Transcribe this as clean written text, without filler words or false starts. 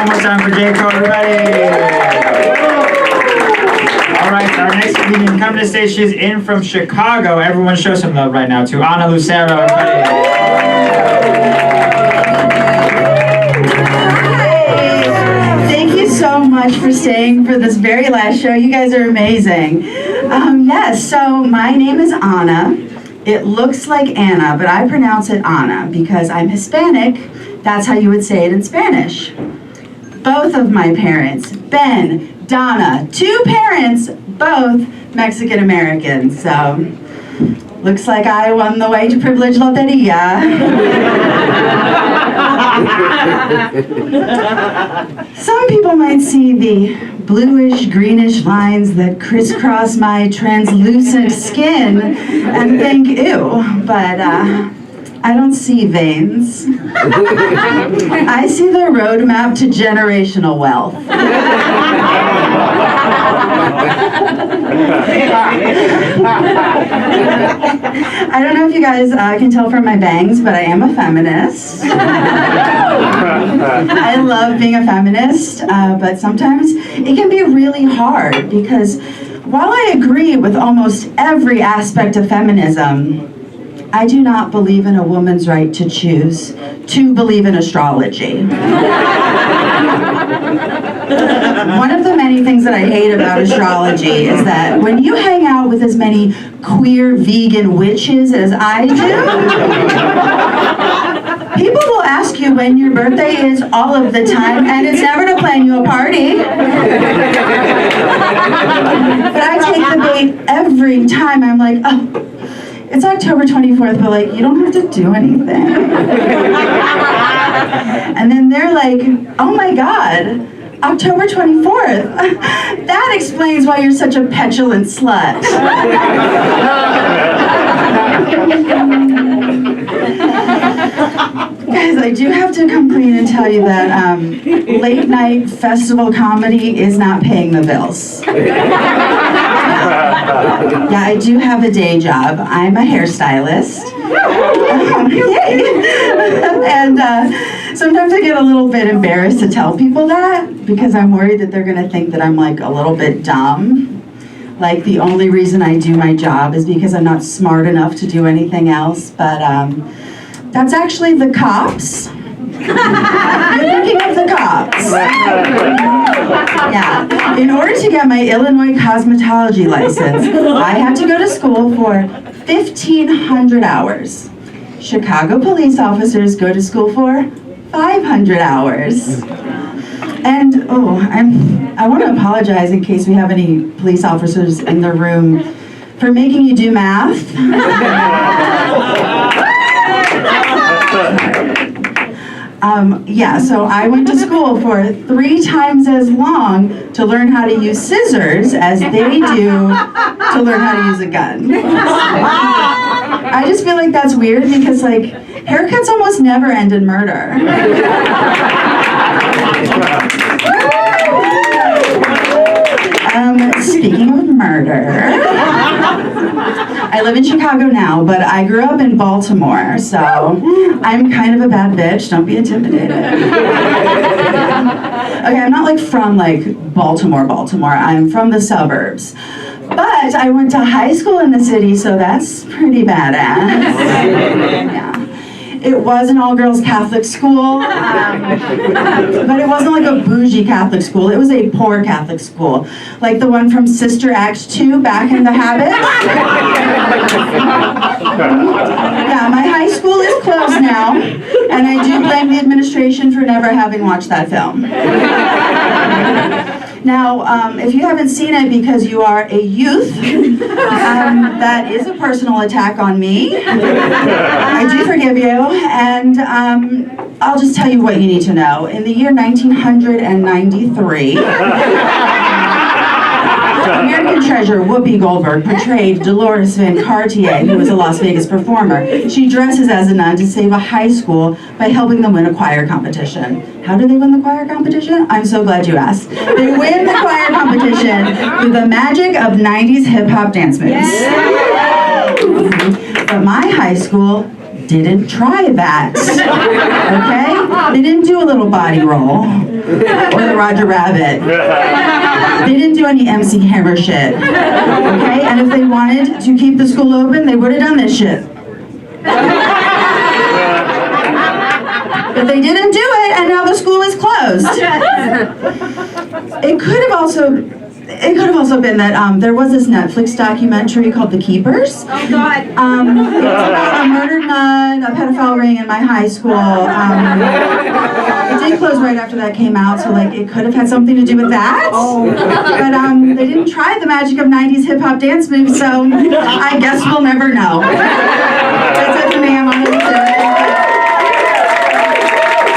One more time for Jayco, everybody. All right, our next comedian coming to stage. She's in from Chicago. Everyone show some love right now to Ana Lucero, everybody. Thank you so much for staying for this very last show. You guys are amazing. Yes, so my name is Ana. It looks like Anna, but I pronounce it Ana because I'm Hispanic. That's how you would say it in Spanish. Both of my parents, Ben, Donna, two parents, both Mexican Americans. So looks like I won the white privilege loteria. Some people might see the bluish, greenish lines that crisscross my translucent skin and think, ew, but I don't see veins. I see the roadmap to generational wealth. I don't know if you guys can tell from my bangs, but I am a feminist. I love being a feminist, but sometimes it can be really hard because while I agree with almost every aspect of feminism, I do not believe in a woman's right to choose to believe in astrology. One of the many things that I hate about astrology is that when you hang out with as many queer vegan witches as I do, people will ask you when your birthday is all of the time, and it's never to plan you a party. But I take the bait every time. I'm like, oh, it's October 24th, but like, you don't have to do anything. And then they're like, oh my God, October 24th. That explains why you're such a petulant slut. Guys, I do have to come clean and tell you that late night festival comedy is not paying the bills. Yeah, I do have a day job. I'm a hairstylist. Yay! And sometimes I get a little bit embarrassed to tell people that because I'm worried that they're gonna think that I'm like a little bit dumb. Like the only reason I do my job is because I'm not smart enough to do anything else. But that's actually the cops. You're thinking of the cops. Yeah. In order to get my Illinois cosmetology license, I had to go to school for 1,500 hours. Chicago police officers go to school for 500 hours. And I want to apologize in case we have any police officers in the room for making you do math. Yeah, so I went to school for 3 times as long to learn how to use scissors as they do to learn how to use a gun. I just feel like that's weird because like haircuts almost never end in murder. Speaking of murder, I live in Chicago now, but I grew up in Baltimore, so I'm kind of a bad bitch. Don't be intimidated. Okay, I'm not like from like Baltimore. I'm from the suburbs. But I went to high school in the city, so that's pretty badass. Yeah. It was an all-girls Catholic school, but it wasn't like a bougie Catholic school. It was a poor Catholic school, like the one from Sister Act 2, Back in the Habit. Yeah, my high school is closed now, and I do blame the administration for never having watched that film. Now, if you haven't seen it because you are a youth, that is a personal attack on me. I do forgive you, and I'll just tell you what you need to know. In the year 1993, American treasure Whoopi Goldberg portrayed Dolores Van Cartier, who was a Las Vegas performer. She dresses as a nun to save a high school by helping them win a choir competition. How do they win the choir competition? I'm so glad you asked. They win the choir competition through the magic of 90s hip-hop dance moves. But my high school didn't try that, okay? They didn't do a little Little Body Roll or the Roger Rabbit. They didn't do any MC Hammer shit. Okay, and if they wanted to keep the school open, they would have done this shit. But they didn't do it, and now the school is closed. It could have also been that there was this Netflix documentary called The Keepers. Oh God. It was about a murdered nun, a pedophile ring in my high school. It did close right after that came out, so like it could have had something to do with that. But they didn't try the magic of 90s hip hop dance moves, so I guess we'll never know. That's it for me. I'm on the